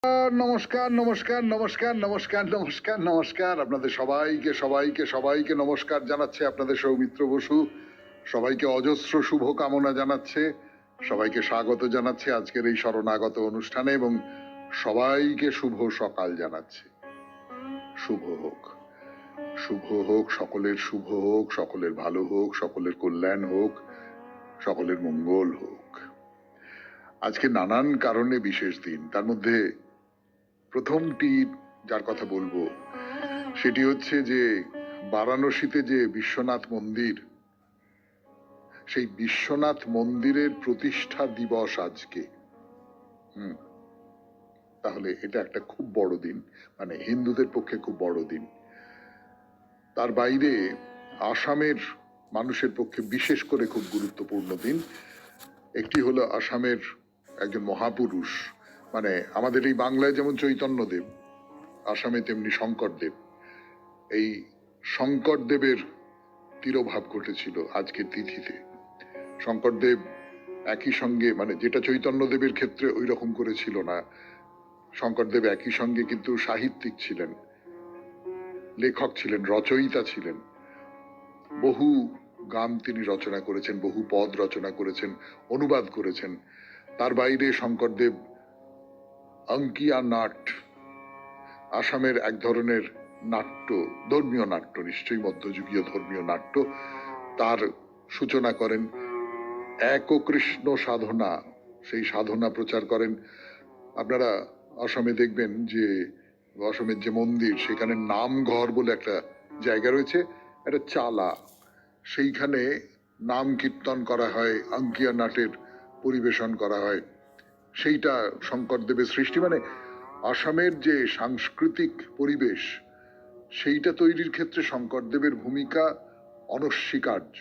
নমস্কার নমস্কার নমস্কার নমস্কার নমস্কার নমস্কার আপনাদের সবাইকে সবাইকে সবাইকে নমস্কার জানাচ্ছে আপনাদের সৌমিত্র বসু। সবাইকে অজস্র শুভ কামনা জানাচ্ছে, সবাইকে স্বাগত জানাচ্ছে আজকের এই শরণাগত অনুষ্ঠানে এবং সবাইকে শুভ সকাল জানাচ্ছে। শুভ হোক, শুভ হোক, সকলের শুভ হোক, সকলের ভালো হোক, সকলের কল্যাণ হোক, সকলের মঙ্গল হোক। আজকে নানান কারণে বিশেষ দিন, তার মধ্যে প্রথমটি যার কথা বলবো সেটি হচ্ছে যে বারাণসীতে যে বিশ্বনাথ মন্দির, সেই বিশ্বনাথ মন্দিরের প্রতিষ্ঠা দিবস আজকে। তাহলে এটা একটা খুব বড় দিন, মানে হিন্দুদের পক্ষে খুব বড় দিন। তার বাইরে আসামের মানুষের পক্ষে বিশেষ করে খুব গুরুত্বপূর্ণ দিন। একটি হলো আসামের একজন মহাপুরুষ, মানে আমাদের এই বাংলায় যেমন চৈতন্যদেব, আসামে তেমনি শঙ্করদেব। এই শঙ্করদেবের তিরোভাব ঘটেছিল আজকের তিথিতে। শঙ্করদেব একই সঙ্গে, মানে যেটা চৈতন্যদেবের ক্ষেত্রে ওই রকম করে ছিল না, শঙ্করদেব একই সঙ্গে কিন্তু সাহিত্যিক ছিলেন, লেখক ছিলেন, রচয়িতা ছিলেন। বহু গান তিনি রচনা করেছেন, বহু পদ রচনা করেছেন, অনুবাদ করেছেন। তার বাইরে শঙ্করদেব অঙ্কিয়া নাট, আসামের এক ধরনের নাট্য, ধর্মীয় নাট্য, নিশ্চয়ই মধ্যযুগীয় ধর্মীয় নাট্য, তার সূচনা করেন। এক কৃষ্ণ সাধনা, সেই সাধনা প্রচার করেন। আপনারা আসামে দেখবেন যে আসামের যে মন্দির, সেখানে নামঘর বলে একটা জায়গা রয়েছে, একটা চালা, সেইখানে নাম কীর্তন করা হয়, অঙ্কিয়া নাটের পরিবেশন করা হয়। সেইটা শঙ্করদেবের সৃষ্টি। মানে আসামের যে সাংস্কৃতিক পরিবেশ, সেইটা তৈরির ক্ষেত্রে শঙ্করদেবের ভূমিকা অনস্বীকার্য,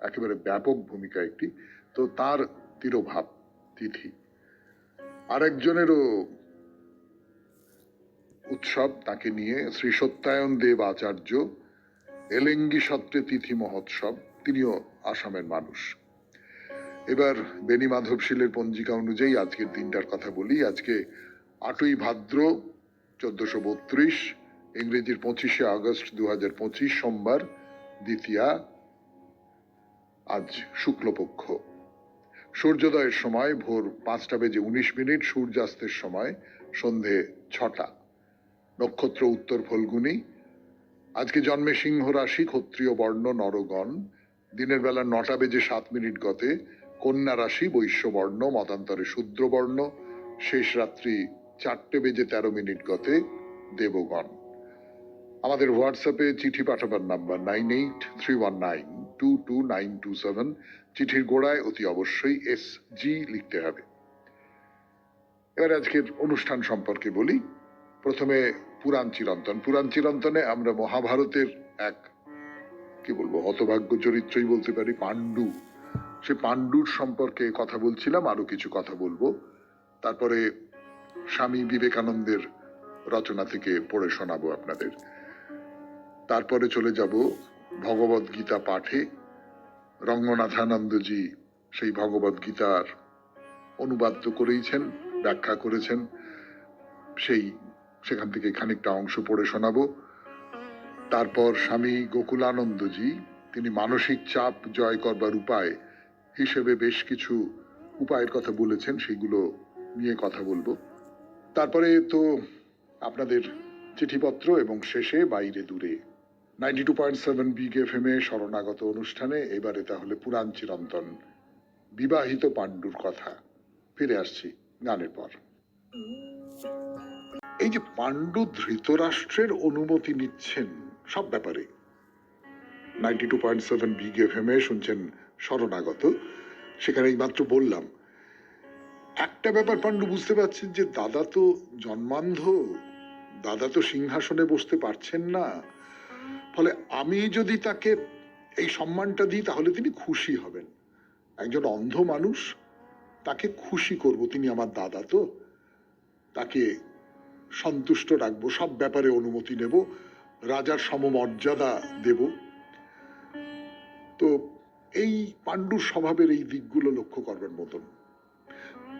একেবারে ব্যাপক ভূমিকা একটি। তো তার তিরোভাব তিথি। আরেকজনেরও উৎসব, তাকে নিয়ে, শ্রী সত্যায়ন দেব আচার্য, এলেঙ্গি সত্রে তিথি মহোৎসব, তিনিও আসামের মানুষ। এবার বেনি মাধবশীলের পঞ্জিকা অনুযায়ী আজকের দিনটার কথা বলি। আজকে 8ই ভাদ্র 1432, ইংরেজির 25শে আগস্ট 2025, সোমবার, দ্বিতীয়া, আজ শুক্লপক্ষ। সূর্যোদয়ের সময় ভোর 5:19, সূর্যাস্তের সময় সন্ধে 6টা। নক্ষত্র উত্তর ফল্গুনী। আজকে জন্মে সিংহ রাশি, ক্ষত্রিয় বর্ণ, নরগণ। দিনের বেলা 9:07 গতে কন্যা রাশি, বৈশ্য বর্ণ, মতান্তরে শূদ্র বর্ণ। শেষ রাত্রি 4:13 গতে দেবগণ। আমাদের হোয়াটসঅ্যাপে চিঠি পাঠাবার নাম্বার 9831922927। চিঠির গোড়ায় অতি অবশ্যই SG লিখতে হবে। এবার আজকের অনুষ্ঠান সম্পর্কে বলি। প্রথমে পুরাণ চিরন্তন। পুরাণ চিরন্তনে আমরা মহাভারতের এক, কি বলবো, হতভাগ্য চরিত্রই বলতে পারি, পাণ্ডু। সে পাণ্ডুর সম্পর্কে কথা বলছিলাম, আরো কিছু কথা বলবো। তারপরে স্বামী বিবেকানন্দের রচনা থেকে পড়ে শোনাবো আপনাদের। তারপরে চলে যাব ভগবদ গীতা পাঠে। রঙ্গনাথানন্দজি সেই ভগবদ গীতার অনুবাদ তো করেইছেন, ব্যাখ্যা করেছেন, সেখান থেকে খানিকটা অংশ পড়ে শোনাবো। তারপর স্বামী গোকুলানন্দজি, তিনি মানসিক চাপ জয় করবার উপায় হিসেবে বেশ কিছু উপায়ের কথা বলেছেন, সেগুলো নিয়ে কথা বলবো। তারপরে তো আপনাদের চিঠিপত্র এবং শেষে বাইরে দূরে 92.7 বিগ FM এ শরণাগত অনুষ্ঠানে। এবারে তাহলে পুরাণ চিরন্তন, বিবাহিত পাণ্ডুর কথা। ফিরে আসছি গানের পর। এই যে পাণ্ডু ধৃতরাষ্ট্রের অনুমতি নিচ্ছেন সব ব্যাপারে, 92.7 বিগ FM এ শুনছেন শরণাগত। সেখানে এইমাত্র বললাম একটা ব্যাপার, পাণ্ডু বুঝতে পারছেন যে দাদা তো জন্মান্ধ, দাদা তো সিংহাসনে বসতে পারছেন না, ফলে আমি যদি তাকে এই সম্মানটা দিই তাহলে তিনি খুশি হবেন। একজন অন্ধ মানুষ, তাকে খুশি করব, তিনি আমার দাদা, তো তাকে সন্তুষ্ট রাখবো, সব ব্যাপারে অনুমতি নেব, রাজার সমমর্যাদা দেব। তো এই পাণ্ডুর স্বভাবের এই দিকগুলো লক্ষ্য করবার মতন।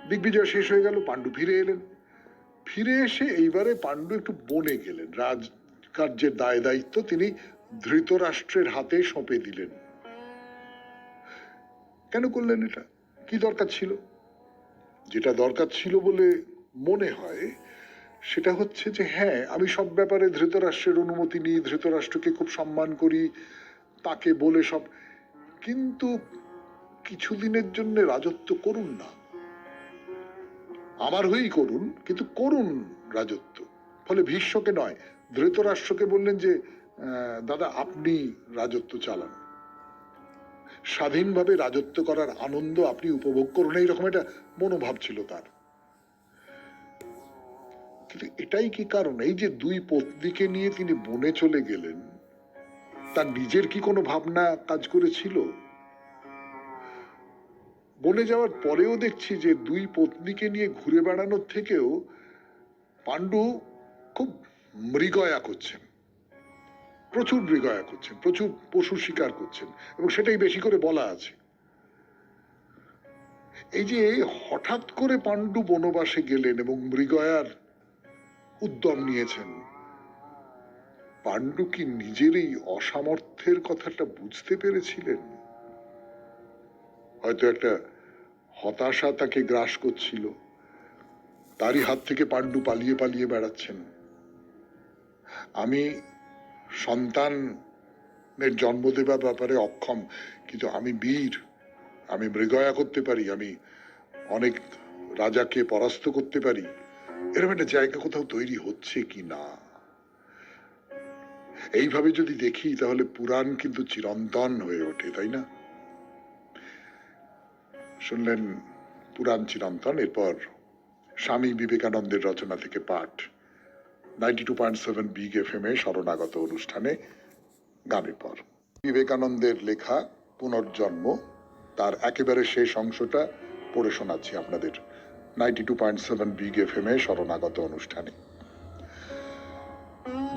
দিগ্বিজয় শেষ হয়ে গেল, পাণ্ডু ফিরে এলেন। ফিরে এসে এইবারে পাণ্ডু একটু বনে গেলেন, রাজকার্যের দায় দায়িত্ব তিনি ধৃতরাষ্ট্রের হাতে সঁপে দিলেন। কেন করলেন এটা? কি দরকার ছিল? যেটা দরকার ছিল বলে মনে হয় সেটা হচ্ছে যে হ্যাঁ, আমি সব ব্যাপারে ধৃতরাষ্ট্রের অনুমতি নিই, ধৃতরাষ্ট্রকে খুব সম্মান করি, তাকে বলে সব, কিন্তু কিছুদিনের জন্য রাজত্ব করুন না, আমার হয়েই করুন, কিন্তু করুন রাজত্ব। ফলে ভীষ্মকে নয়, ধৃতরাষ্ট্রকে বললেন যে দাদা আপনি রাজত্ব চালান, স্বাধীনভাবে রাজত্ব করার আনন্দ আপনি উপভোগ করুন, এইরকম একটা মনোভাব ছিল তার। কিন্তু এটাই কি কারণ? এই যে দুই পত্নীকে নিয়ে তিনি বনে চলে গেলেন, তার নিজের কি কোনো ভাবনা কাজ করেছিল? বনে যাওয়ার পরেও দেখছি যে দুই পত্নীকে নিয়ে ঘুরে বেড়ানোর থেকেও পাণ্ডু খুব মৃগয়া করছেন, প্রচুর মৃগয়া করছেন, প্রচুর পশু শিকার করছেন, এবং সেটাই বেশি করে বলা আছে। এই যে হঠাৎ করে পাণ্ডু বনবাসে গেলেন এবং মৃগয়ার উদ্যম নিয়েছেন, পাণ্ডু কি নিজের এই অসামর্থ্যের কথাটা বুঝতে পেরেছিলেন? হয়তো একটা হতাশা তাকে গ্রাস করছিল, তারই হাত থেকে পাণ্ডু পালিয়ে পালিয়ে বেড়াচ্ছেন। আমি সন্তানের জন্ম দেবার ব্যাপারে অক্ষম, কিন্তু আমি বীর, আমি মৃগয়া করতে পারি, আমি অনেক রাজাকে পরাস্ত করতে পারি, এরকম একটা জায়গা কোথাও তৈরি হচ্ছে কি না। এইভাবে যদি দেখি তাহলে পুরাণ কিন্তু চিরন্তন হয়ে ওঠে, তাই না? শুনলেন পুরাণ চিরন্তন, এরপর স্বামী বিবেকানন্দের রচনা থেকে পাঠ 92.7 বিগ FM এ শরণাগত অনুষ্ঠানে গানের পর। বিবেকানন্দের লেখা পুনর্জন্ম, তার একেবারে শেষ অংশটা পড়ে শোনাচ্ছি আপনাদের 92.7 বিগ FM এ শরণাগত অনুষ্ঠানে।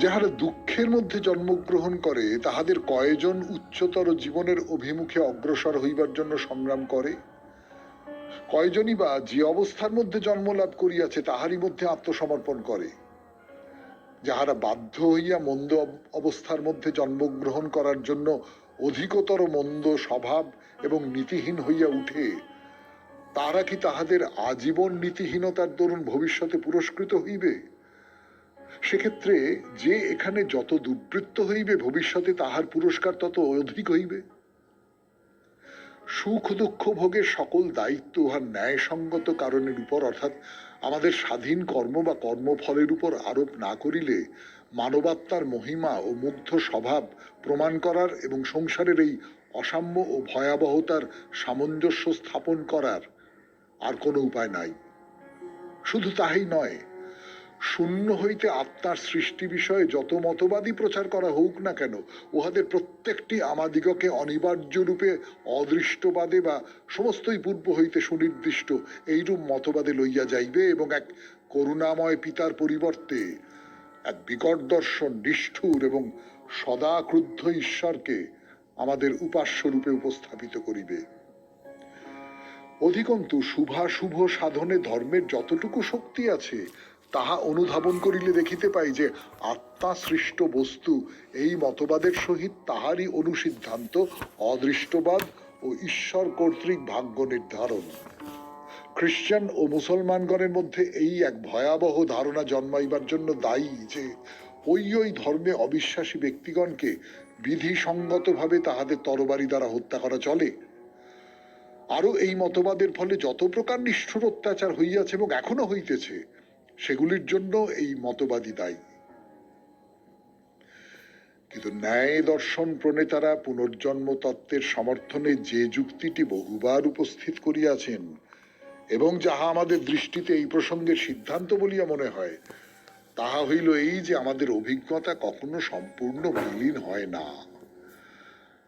যাহারা দুঃখের মধ্যে জন্মগ্রহণ করে তাহাদের কয়জন উচ্চতর জীবনের অভিমুখে অগ্রসর হইবার জন্য সংগ্রাম করে? কয়জনই বা যে অবস্থার মধ্যে জন্ম লাভ করিয়াছে তাহারই মধ্যে আত্মসমর্পণ করে? যাহারা বাধ্য হইয়া মন্দ অবস্থার মধ্যে জন্মগ্রহণ করার জন্য অধিকতর মন্দ স্বভাব এবং নীতিহীন হইয়া উঠে, তারা কি তাহাদের আজীবন নীতিহীনতার দরুন ভবিষ্যতে পুরস্কৃত হইবে? সেক্ষেত্রে যে এখানে যত দুর্বৃত্ত হইবে, ভবিষ্যতে তাহার পুরস্কার তত অধিক হইবে। সুখ দুঃখ ভোগের সকল দায়িত্ব উহার ন্যায়সঙ্গত কারণের উপর, অর্থাৎ আমাদের স্বাধীন কর্ম বা কর্মফলের উপর আরোপ না করিলে মানবাত্মার মহিমা ও মুগ্ধ স্বভাব প্রমাণ করার এবং সংসারের এই অসাম্য ও ভয়াবহতার সামঞ্জস্য স্থাপন করার আর কোনো উপায় নাই। শুধু তাহাই নয়, শূন্য হইতে আত্মার সৃষ্টি বিষয়ে যত মতবাদী প্রচার করা হোক না কেন, উহাদের প্রত্যেকটি আমাদিগকে অনিবার্য রূপে অদৃষ্টবাদে বা সমস্তই পূর্ব হইতে সুনির্দিষ্ট এইরূপ মতবাদে লইয়া যাইবে এবং এক করুণাময় পিতার পরিবর্তে এক বিকট দর্শন, নিষ্ঠুর এবং সদা ক্রুদ্ধ ঈশ্বরকে আমাদের উপাস্য রূপে উপস্থাপিত করিবে। অধিকন্তু শুভাশুভ সাধনে ধর্মের যতটুকু শক্তি আছে তাহা অনুধাবন করিলে দেখিতে পাই যে আত্মা সৃষ্ট বস্তু এই মতবাদের সহিত তাহারই অনুসিদ্ধান্ত অদৃষ্টবাদ ও ঈশ্বর কর্তৃক ভাগ্য নির্ধারণ। খ্রিস্টান ও মুসলমানগণের মধ্যে এই এক ভয়াবহ ধারণা জন্মাইবার জন্য দায়ী যে ওই ওই ধর্মে অবিশ্বাসী ব্যক্তিগণকে বিধিসঙ্গতভাবে তাহাদের তরবারি দ্বারা হত্যা করা চলে। আরো এই মতবাদের ফলে যত প্রকার নিষ্ঠুর অত্যাচার হইয়াছে এবং এখনো হইতেছে, সেগুলির জন্য এই মতবাদী দায়ী। কিন্তু ন্যায় দর্শন প্রণেতারা পুনর্জন্ম তত্ত্বের সমর্থনে যে যুক্তিটি বহুবার উপস্থিত করিয়াছেন এবং যাহা আমাদের দৃষ্টিতে এই প্রসঙ্গের সিদ্ধান্ত বলিয়া মনে হয়, তাহা হইল এই যে আমাদের অভিজ্ঞতা কখনো সম্পূর্ণ বিলীন হয় না।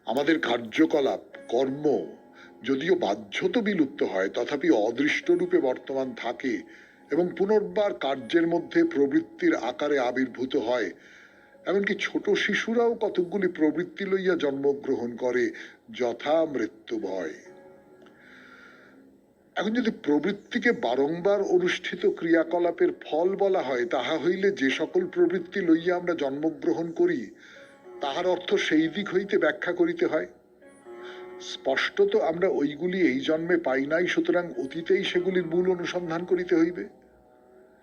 আমাদের কার্যকলাপ, কর্ম যদিও বাহ্যত বিলুপ্ত হয়, তথাপি অদৃষ্ট রূপে বর্তমান থাকে এবং পুনর্বার কার্যের মধ্যে প্রবৃত্তির আকারে আবির্ভূত হয়। এমনকি ছোট শিশুরাও কতকগুলি প্রবৃত্তি লইয়া জন্মগ্রহণ করে, যথা মৃত্যু ভয়। এখন যদি প্রবৃত্তিকে বারংবার অনুষ্ঠিত ক্রিয়াকলাপের ফল বলা হয়, তাহা হইলে যে সকল প্রবৃত্তি লইয়া আমরা জন্মগ্রহণ করি তাহার অর্থ সেই দিক হইতে ব্যাখ্যা করিতে হয়। স্পষ্টত আমরা ওইগুলি এই জন্মে পাই নাই, সুতরাং অতীতেই সেগুলির মূল অনুসন্ধান করিতে হইবে।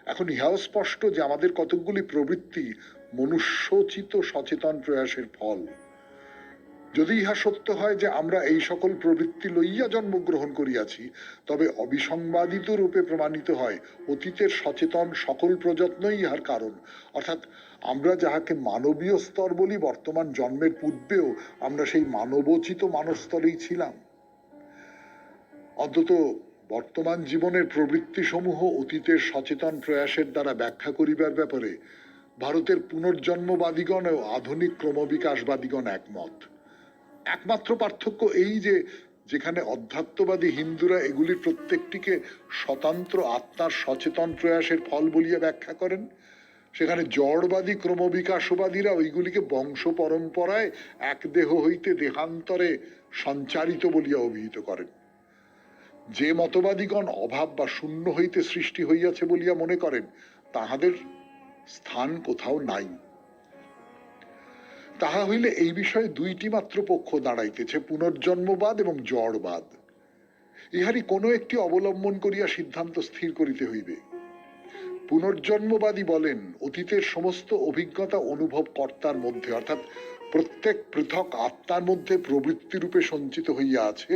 এখন ইহাও স্পষ্ট যে আমাদের কতকগুলি প্রবৃত্তি মনুষ্যোচিত সচেতন প্রয়াসের ফল। যদি ইহা সত্য হয় যে আমরা এই সকল প্রবৃত্তি লইয়া জন্মগ্রহণ করিয়াছি, তবে অবিসংবাদিত রূপে প্রমাণিত হয় অতীতের সচেতন সকল প্রযত্নই ইহার কারণ। অর্থাৎ আমরা যাহাকে মানবীয় স্তর বলি, বর্তমান জন্মের পূর্বেও আমরা সেই মানবোচিত মানস্তরেই ছিলাম। অন্তত বর্তমান জীবনের প্রবৃত্তি সমূহ অতীতের সচেতন প্রয়াসের দ্বারা ব্যাখ্যা করিবার ব্যাপারে ভারতের পুনর্জন্মবাদীগণ ও আধুনিক ক্রমবিকাশবাদীগণ একমত। একমাত্র পার্থক্য এই যে যেখানে অধ্যাত্মবাদী হিন্দুরা এগুলির প্রত্যেকটিকে স্বতন্ত্র আত্মার সচেতন প্রয়াসের ফল বলিয়া ব্যাখ্যা করেন, সেখানে জড়বাদী ক্রমবিকাশবাদীরা ওইগুলিকে বংশ পরম্পরায় এক দেহ হইতে দেহান্তরে সঞ্চারিত বলিয়া অভিহিত করেন। যে মতবাদীগণ অভাব বা শূন্য হইতে সৃষ্টি হইয়াছে বলিয়া মনে করেন, তাহাদের স্থান কোথাও নাই। তাহা হইলে এই বিষয়ে দুইটি মাত্র পক্ষ দাঁড়াইতেছে, পুনর্জন্মবাদ এবং জড়বাদ। ইহারই কোনো একটি অবলম্বন করিয়া সিদ্ধান্ত স্থির করিতে হইবে। পুনর্জন্মবাদী বলেন, অতীতের সমস্ত অভিজ্ঞতা অনুভব কর্তার মধ্যে, অর্থাৎ প্রত্যেক পৃথক আত্মার মধ্যে প্রবৃত্তি রূপে সঞ্চিত হইয়া আছে,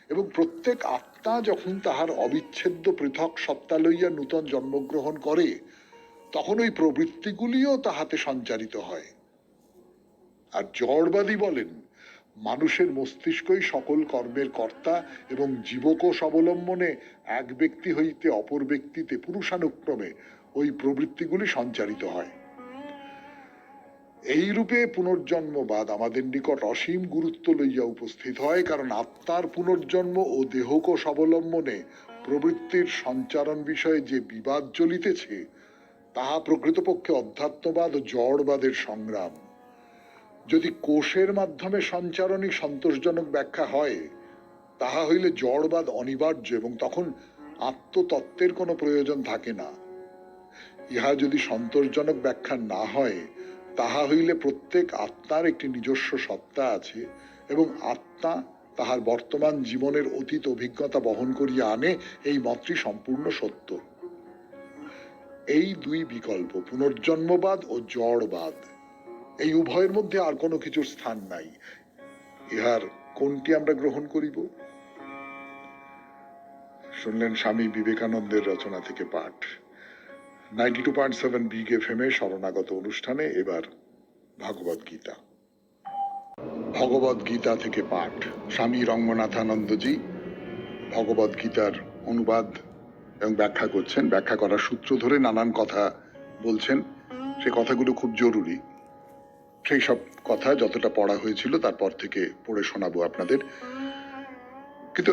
এবং প্রত্যেক আত্মা যখন তাহার অবিচ্ছেদ্য পৃথক সত্তা লইয়া নূতন জন্মগ্রহণ করে, তখন ওই প্রবৃত্তিগুলিও তাহাতে সঞ্চারিত হয়। আর জড়বাদী বলেন, মানুষের মস্তিষ্কই সকল কর্মের কর্তা এবং জীবকোষ অবলম্বনে এক ব্যক্তি হইতে অপর ব্যক্তিতে পুরুষানুক্রমে ওই প্রবৃত্তিগুলি সঞ্চারিত হয়। এই রূপে পুনর্জন্মবাদ আমাদের নিকট অসীম গুরুত্ব লইয়া উপস্থিত হয়, কারণ আত্মার পুনর্জন্ম ও দেহকোষ অবলম্বনে প্রবৃত্তির সঞ্চারণ বিষয়ে যে বিবাদ চলিতেছে, তাহা প্রকৃতপক্ষে অধ্যাত্মবাদ ও জড়বাদের সংগ্রাম। যদি কোষের মাধ্যমে সঞ্চারণই সন্তোষজনক ব্যাখ্যা হয়, তাহা হইলে জড়বাদ অনিবার্য এবং তখন আত্মতত্ত্বের কোনো প্রয়োজন থাকে না। ইহা যদি সন্তোষজনক ব্যাখ্যা না হয়, তাহা হইলে প্রত্যেক আত্মার একটি নিজস্ব সত্তা আছে এবং আত্মা তাহার বর্তমান জীবনের অতীত অভিজ্ঞতা বহন করিয়া আনে, এই মতটি সম্পূর্ণ সত্য। এই দুই বিকল্প, পুনর্জন্মবাদ ও জড়বাদ, এই উভয়ের মধ্যে আর কোনো কিছুর স্থান নাই। ইহার কোনটি আমরা গ্রহণ করিব? শুনলেন স্বামী বিবেকানন্দের রচনা থেকে পাঠ। 92.7 বিগ এফএম এ শরণাগত অনুষ্ঠানে এবার ভগবদ গীতা। ভগবদ গীতা থেকে পাঠ। স্বামী রঙ্গনাথানন্দজি ভগবদ গীতার অনুবাদ এবং ব্যাখ্যা করছেন। ব্যাখ্যা করার সূত্র ধরে নানান কথা বলছেন, সে কথাগুলো খুব জরুরি। সেই সব কথা যতটা পড়া হয়েছিল তারপর থেকে পড়ে শোনাবো আপনাদের। কিন্তু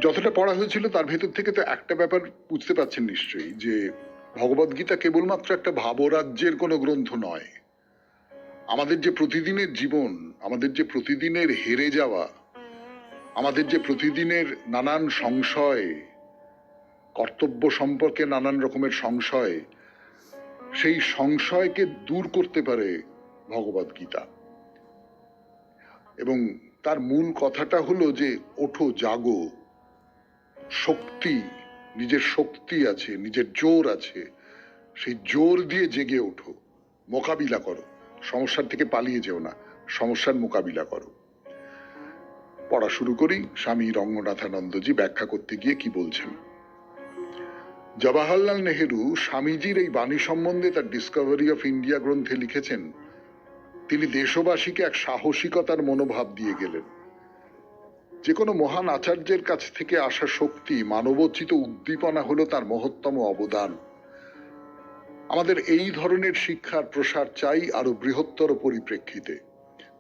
যতটা পড়া হয়েছিল তার ভেতর থেকে তো একটা ব্যাপার বুঝতে পারছেন নিশ্চয়ই, যে ভগবদ গীতা কেবলমাত্র একটা ভাবরাজ্যের কোনো গ্রন্থ নয়। আমাদের যে প্রতিদিনের জীবন, আমাদের যে প্রতিদিনের হেরে যাওয়া, আমাদের যে প্রতিদিনের নানান সংশয়, কর্তব্য সম্পর্কে নানান রকমের সংশয়, সেই সংশয়কে দূর করতে পারে ভগবদ গীতা। এবং তার মূল কথাটা হলো যে ওঠো, জাগো, শক্তি, নিজের শক্তি আছে, নিজের জোর আছে, সেই জোর দিয়ে জেগে ওঠো, মোকাবিলা করো, সমস্যার থেকে পালিয়ে যেও না, সমস্যার মোকাবিলা করো। পড়া শুরু করি। স্বামী রঙ্গনাথানন্দজি ব্যাখ্যা করতে গিয়ে কি বলছেন। জওয়াহরলাল নেহেরু স্বামীজির এই বাণী সম্বন্ধে তার ডিসকভারি অফ ইন্ডিয়া গ্রন্থে লিখেছেন, তিনি দেশবাসীকে এক সাহসিকতার মনোভাব দিয়ে গেলেন। যে কোনো মহান আচার্যের কাছ থেকে আসা শক্তি, মানবোচিত উদ্দীপনা হলো তার মহত্তম অবদান। আমাদের এই ধরনের শিক্ষার প্রসার চাই আরো বৃহত্তর পরিপ্রেক্ষিতে।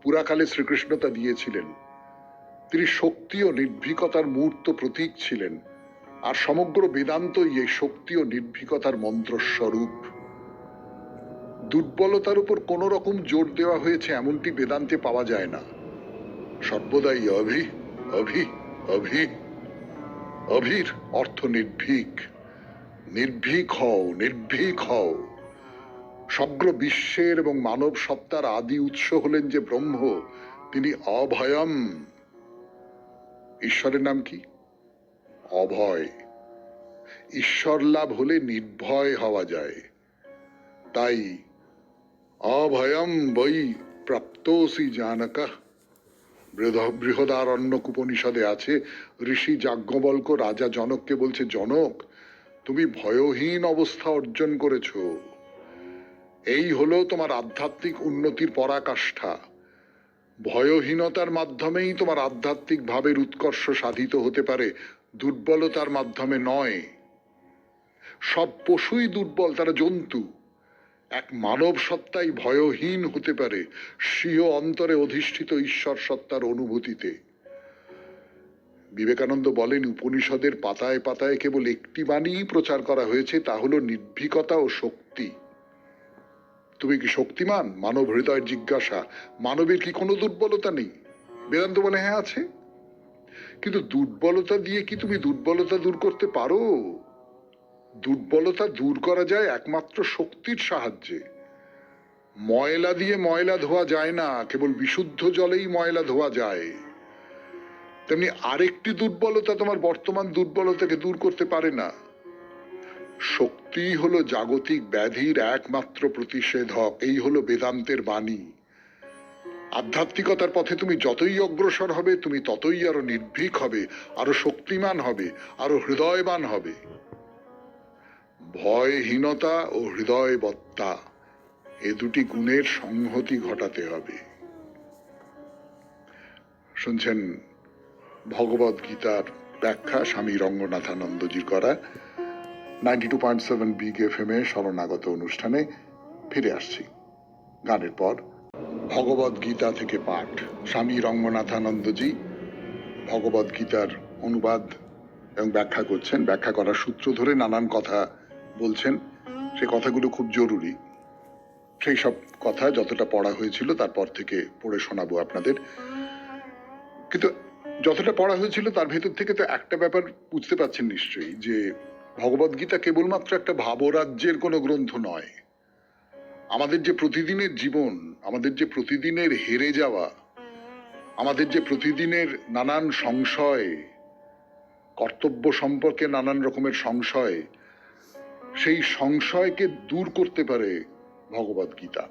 পুরাকালে শ্রীকৃষ্ণ তা দিয়েছিলেন। তিনি শক্তি ও নির্ভীকতার মূর্ত প্রতীক ছিলেন, আর সমগ্র বেদান্তই এই শক্তি ও নির্ভীকতার মন্ত্রস্বরূপ। দুর্বলতার উপর কোন রকম জোর দেওয়া হয়েছে এমনটি বেদান্তে পাওয়া যায় না। সর্বদাই অভি অভি অভি অভীর অর্থ নির্ভীক। নির্ভীক হও, নির্ভীক হও। সমগ্র বিশ্বের এবং মানব সত্তার আদি উৎস হলেন যে ব্রহ্ম, তিনি অভয়ম। ঈশ্বরের নাম কি? অভয়। ঈশ্বর লাভ হলে নির্ভয় হওয়া যায়। তাই অভয়ম বৈ প্রাপ্তোসি জানকঃ। বৃহদারণ্যক উপনিষদে আছে, ঋষি যাজ্ঞবল্ক রাজা জনককে বলছে, জনক তুমি ভয়হীন অবস্থা অর্জন করেছ। এই হলো তোমার আধ্যাত্মিক উন্নতির পরাকাষ্ঠা। ভয়হীনতার মাধ্যমেই তোমার আধ্যাত্মিক ভাবের উৎকর্ষ সাধিত হতে পারে, দুর্বলতার মাধ্যমে নয়। সব পশুই দুর্বল, তারা জন্তু। এক মানব সত্তাই ভয়হীন হতে পারে স্বীয় অন্তরে অধিষ্ঠিত ঈশ্বর সত্তার অনুভূতিতে। বিবেকানন্দ বলেন, উপনিষদের পাতায় পাতায় কেবল একটি বাণীই প্রচার করা হয়েছে, তা হলো নির্ভীকতা ও শক্তি। তুমি কি শক্তিমান? মানব হৃদয়ের জিজ্ঞাসা। মানবের কি কোনো দুর্বলতা নেই? বেদান্ত বলে হ্যাঁ আছে। কিন্তু দুর্বলতা দিয়ে কি তুমি দুর্বলতা দূর করতে পারো? দুর্বলতা দূর করা যায় একমাত্র শক্তির সাহায্যে। ময়লা দিয়ে ময়লা ধোয়া যায় না, কেবল বিশুদ্ধ জলেই ময়লা ধোয়া যায়। তেমনি আরেকটি দুর্বলতা তোমার বর্তমান দুর্বলতাকে দূর করতে পারে না। শক্তি হলো জাগতিক ব্যাধির একমাত্র প্রতিষেধক। এই হলো বেদান্তের বাণী। আধ্যাত্মিকতার পথে তুমি যতই অগ্রসর হবে, তুমি ততই আরো নির্ভীক হবে, আরো শক্তিমান হবে, আরো হৃদয়বান হবে। ভয়হীনতা ও হৃদয়বত্তা, এ দুটি গুণের সংহতি ঘটাতে হবে। শুনছেন ভগবদ গীতার ব্যাখ্যা স্বামী রঙ্গনাথানন্দজির করা। 92.7 বিগ এফএম এ শরণাগত অনুষ্ঠানে ফিরে আসছি গানের পর। ভগবদ গীতা থেকে পাঠ। স্বামী রঙ্গনাথানন্দজি ভগবদ গীতার অনুবাদ এবং ব্যাখ্যা করছেন। ব্যাখ্যা করার সূত্র ধরে নানান কথা বলছেন। সে কথাগুলো খুব জরুরি। সেই সব কথা যতটা পড়া হয়েছিল তারপর থেকে পড়ে শোনাবো আপনাদের। কিন্তু যতটা পড়া হয়েছিল তার ভেতর থেকে তো একটা ব্যাপার বুঝতে পারছেন নিশ্চয়ই, যে ভগবদ গীতা কেবলমাত্র একটা ভাবরাজ্যের কোনো গ্রন্থ নয়। আমাদের যে প্রতিদিনের জীবন, আমাদের যে প্রতিদিনের হেরে যাওয়া, আমাদের যে প্রতিদিনের নানান সংশয়, কর্তব্য সম্পর্কে নানান রকমের সংশয়, সেই সংশয়কে দূর করতে পারে ভগবদ গীতা।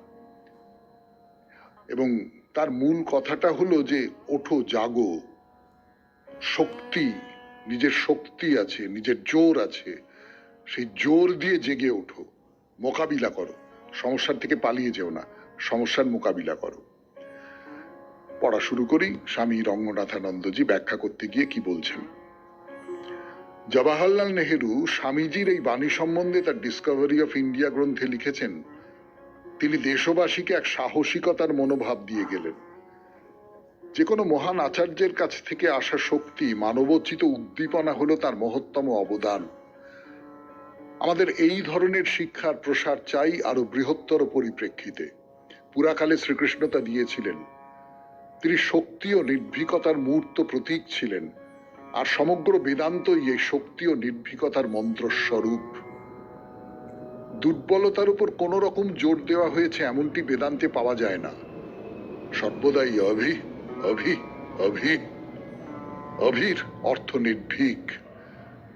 এবং তার মূল কথাটা হলো যে ওঠো, জাগো। শক্তি, নিজের শক্তি আছে, নিজের জোর আছে, সেই জোর দিয়ে জেগে ওঠো, মোকাবিলা করো। সমস্যার থেকে পালিয়ে যেও না, সমস্যার মোকাবিলা করো। পড়া শুরু করি। স্বামী রঙ্গনাথানন্দজি ব্যাখ্যা করতে গিয়ে কি বলছেন। জওয়াহরলাল নেহেরু স্বামীজির এই বাণী সম্বন্ধে তার ডিসকভারি অফ ইন্ডিয়া গ্রন্থে লিখেছেন, তিনি দেশবাসীকে এক সাহসিকতার মনোভাব দিয়ে গেলেন। যে কোনো মহান আচার্যের কাছ থেকে আসা শক্তি, মানবোচিত উদ্দীপনা হলো তার মহত্তম অবদান। আমাদের এই ধরনের শিক্ষার প্রসার চাই আরো বৃহত্তর পরিপ্রেক্ষিতে। পুরাকালে শ্রীকৃষ্ণ তা দিয়েছিলেন। তিনি শক্তি ও নির্ভীকতার মূর্ত প্রতীক ছিলেন, আর সমগ্র বেদান্তই এই শক্তি ও নির্ভীকতার মন্ত্রস্বরূপ। দুর্বলতার উপর কোন রকম জোর দেওয়া হয়েছে এমনটি বেদান্তে পাওয়া যায় না। সর্বদাই অভি অভি অভি। অভীর অর্থ নির্ভীক।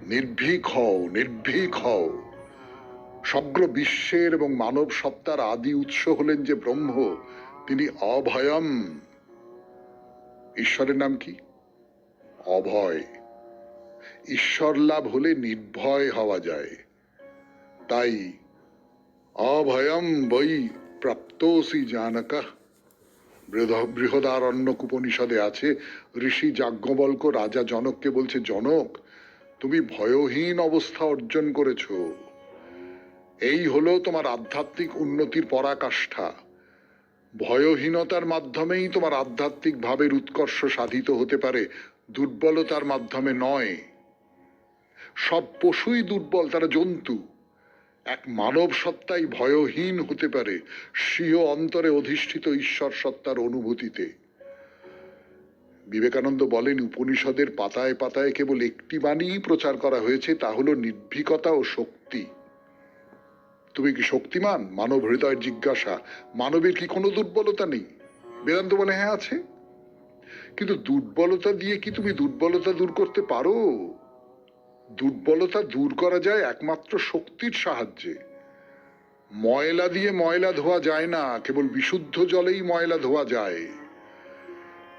নির্ভীক হও, নির্ভীক হও। সমগ্র বিশ্বের এবং মানব সত্তার আদি উৎস হলেন যে ব্রহ্ম, তিনি অভয়ম। ঈশ্বরের নাম কি? অভয়। ঈশ্বর লাভ হলে নির্ভয় হওয়া যায়। তাই অভয়ম বৈ প্রাপ্তোসি জানকঃ। বৃহদারণ্যক উপনিষদে আছে, ঋষি যাজ্ঞবল্ক রাজা জনককে বলছে, জনক তুমি ভয়হীন অবস্থা অর্জন করেছ। এই হলো তোমার আধ্যাত্মিক উন্নতির পরাকাষ্ঠা। ভয়হীনতার মাধ্যমেই তোমার আধ্যাত্মিক ভাবের উৎকর্ষ সাধিত হতে পারে, দুর্বলতার মাধ্যমে নয়। সব পশুই দুর্বল, তারা জন্তু। এক মানব সত্তাই ভয়হীন হতে পারে স্বীয় অন্তরে অধিষ্ঠিত ঈশ্বর সত্তার অনুভূতিতে। বিবেকানন্দ বলেন, উপনিষদের পাতায় পাতায় কেবল একটি বাণীই প্রচার করা হয়েছে, তা হলো নির্ভীকতা ও শক্তি। তুমি কি শক্তিমান? মানব হৃদয়ের জিজ্ঞাসা। মানবের কি কোনো দুর্বলতা নেই? বেদান্ত বলে হ্যাঁ আছে। কিন্তু দুর্বলতা দিয়ে কি তুমি দুর্বলতা দূর করতে পারো? দুর্বলতা দূর করা যায় একমাত্র শক্তির সাহায্যে। ময়লা দিয়ে ময়লা ধোয়া যায় না, কেবল বিশুদ্ধ জলেই ময়লা ধোয়া যায়।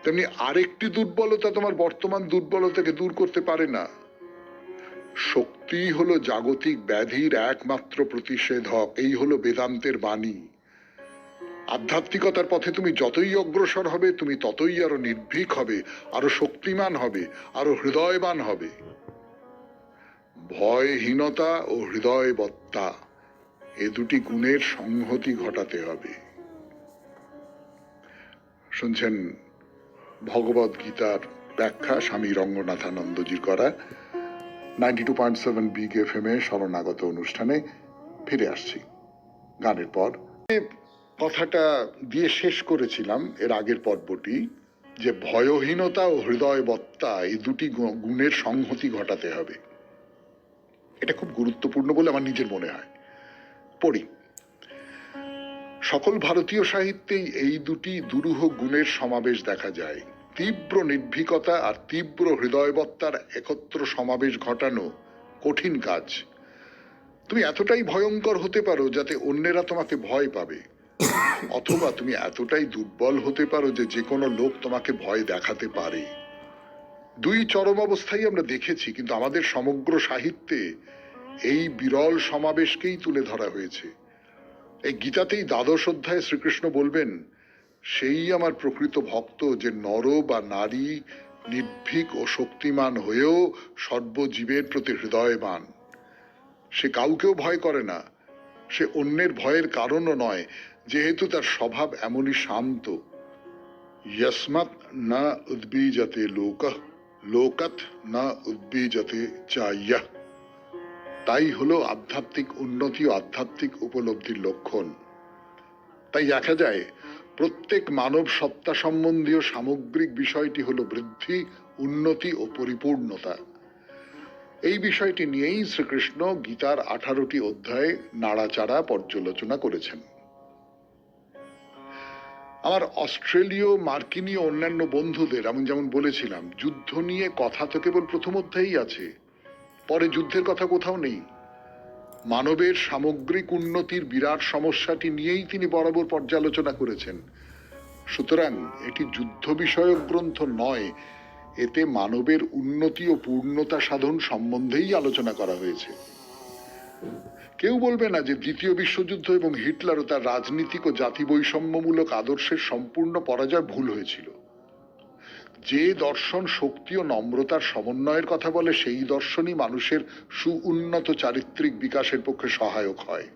তেমনি আরেকটি দুর্বলতা তোমার বর্তমান দুর্বলতাকে দূর করতে পারে না। শক্তি হলো জাগতিক ব্যাধির একমাত্র প্রতিষেধক। এই হলো বেদান্তের বাণী। আধ্যাত্মিকতার পথে তুমি যতই অগ্রসর হবে, তুমি ততই আরো নির্ভীক হবে, আরো শক্তিমান হবে, আরো হৃদয়বান হবে। ভয়হীনতা ও হৃদয়বত্তা, এ দুটি গুণের সংহতি ঘটাতে হবে। শুনছেন ভগবদ গীতার ব্যাখ্যা স্বামী রঙ্গনাথানন্দজির করা। 92.7 বিগ এফএম এ শরণাগত অনুষ্ঠানে ফিরে আসছি গানের পর। কথাটা দিয়ে শেষ করেছিলাম এর আগের পর্বটি, যে ভয়হীনতা ও হৃদয়বত্তা এই দুটি গুণের সংহতি ঘটাতে হবে। এটা খুব গুরুত্বপূর্ণ বলে আমার নিজের মনে হয়। পড়ি, সকল ভারতীয় সাহিত্যেই এই দুটি দুরূহ গুণের সমাবেশ দেখা যায়। তীব্র নির্ভীকতা আর তীব্র হৃদয়বত্তার একত্র সমাবেশ ঘটানো কঠিন কাজ। তুমি এতটাই ভয়ঙ্কর হতে পারো যাতে অন্যেরা তোমাকে ভয় পাবে, অথবা তুমি এতটাই দুর্বল হতে পারো যে কোনো লোক তোমাকে ভয় দেখাতে পারে। দুই চরম অবস্থায় আমরা দেখেছি, কিন্তু আমাদের সমগ্র সাহিত্যে এই বিরল সমাবেশকেই তুলে ধরা হয়েছে। এই গীতাতেই 12 অধ্যায়ে শ্রীকৃষ্ণ বলবেন, সেই আমার প্রকৃত ভক্ত যে নর বা নারী নির্ভীক ও শক্তিমান হয়েও সর্বজীবের প্রতি হৃদয়বান। সে কাউকেও ভয় করে না, সে অন্যের ভয়ের কারণও নয়, যেহেতু তার স্বভাব এমনই শান্ত। যস্মাৎ না উদ্বীজতে লোকঃ লোকাৎ না উদ্বীজতে চাইয়াহ। তাই হলো আধ্যাত্মিক উন্নতি ও আধ্যাত্মিক উপলব্ধির লক্ষণ। তাই দেখা যায় প্রত্যেক মানব সত্তা সম্বন্ধীয় সামগ্রিক বিষয়টি হলো বৃদ্ধি, উন্নতি ও পরিপূর্ণতা। এই বিষয়টি নিয়েই শ্রীকৃষ্ণ গীতার 18টি অধ্যায়ে নাড়াচাড়া পর্যালোচনা করেছেন। আমার অস্ট্রেলীয়, মার্কিনী ও অন্যান্য বন্ধুদের আমি যেমন বলেছিলাম, যুদ্ধ নিয়ে কথা তো কেবল প্রথম অধ্যায়েই আছে, পরে যুদ্ধের কথা কোথাও নেই। মানবের সামগ্রিক উন্নতির বিরাট সমস্যাটি নিয়েই তিনি বরাবর পর্যালোচনা করেছেন। সুতরাং এটি যুদ্ধ বিষয়ক গ্রন্থ নয়, এতে মানবের উন্নতি ও পূর্ণতা সাধন সম্বন্ধেই আলোচনা করা হয়েছে। কেউ বলবে না যে দ্বিতীয় বিশ্বযুদ্ধ এবং হিটলার ও তার রাজনীতিক ও জাতি বৈষম্যমূলক আদর্শের সম্পূর্ণ পরাজয় ভুল হয়েছিল। যে দর্শন শক্তি ও নম্রতার সমন্বয়ের কথা বলে, সেই দর্শনই মানুষের সুউন্নত চারিত্রিক বিকাশের পক্ষে সহায়ক হয়।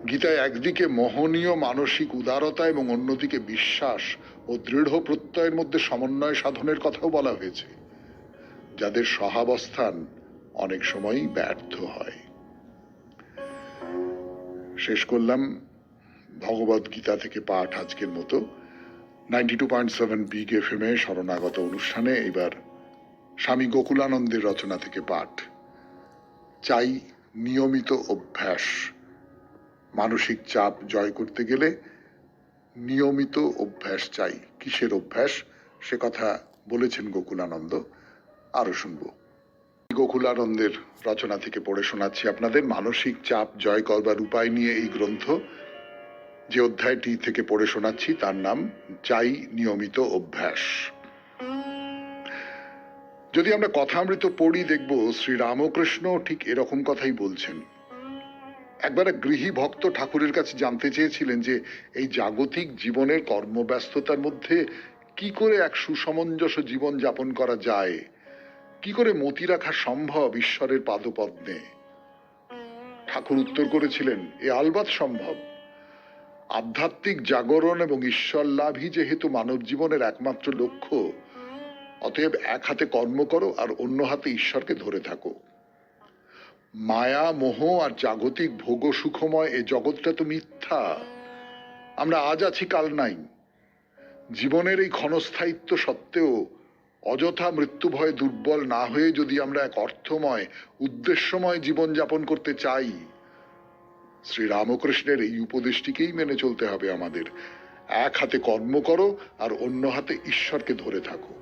গীতায় একদিকে মোহনীয় মানসিক উদারতা এবং অন্যদিকে বিশ্বাস ও দৃঢ় প্রত্যয়ের মধ্যে সমন্বয় সাধনের কথাও বলা হয়েছে, যাদের সহাবস্থান অনেক সময়ই ব্যর্থ হয়। শেষ করলাম ভগবদ গীতা থেকে পাঠ আজকের মতো। 92.7 বিগ এফএম এ শরণাগত অনুষ্ঠানে এবার স্বামী গোকুলানন্দের রচনা থেকে পাঠ। চাই নিয়মিত অভ্যাস। মানসিক চাপ জয় করতে গেলে নিয়মিত অভ্যাস চাই। কিসের অভ্যাস সে কথা বলেছেন গোকুলানন্দ, আরো শুনবো। গোকুলানন্দের রচনা থেকে পড়ে শোনাচ্ছি আপনাদের। মানসিক চাপ জয় করবার উপায় নিয়ে এই গ্রন্থ। যে অধ্যায়টি থেকে পড়ে শোনাচ্ছি তার নাম চাই নিয়মিত অভ্যাস। যদি আমরা কথামৃত পড়ি, দেখব শ্রীরামকৃষ্ণ ঠিক এরকম কথাই বলছেন। একবার এক গৃহী ভক্ত ঠাকুরের কাছে জানতে চেয়েছিলেন যে এই জাগতিক জীবনের কর্মব্যস্ততার মধ্যে কি করে এক সুসমঞ্জস্য জীবন যাপন করা যায়, কি করে মতি রাখা সম্ভব ঈশ্বরের পাদপদ্মে। ঠাকুর উত্তর করেছিলেন, এ আলবাত সম্ভব। আধ্যাত্মিক জাগরণ এবং ঈশ্বর লাভই যেহেতু মানব জীবনের একমাত্র লক্ষ্য, অতএব এক হাতে কর্ম করো আর অন্য হাতে ঈশ্বরকে ধরে থাকো। মায়া, মোহ আর জাগতিক ভোগ সুখময় এ জগৎটা তো মিথ্যা। আমরা আজ আছি, কাল নাই। জীবনের এই ক্ষণস্থায়িত্ব সত্ত্বেও অযথা মৃত্যু ভয়ে দুর্বল না হয়ে যদি আমরা এক অর্থময় উদ্দেশ্যময় জীবন যাপন করতে চাই, শ্রী রামকৃষ্ণের এই উপদেশটিকেই মেনে চলতে হবে আমাদের। এক হাতে কর্ম করো আর অন্য হাতে ঈশ্বরকে ধরে থাকো।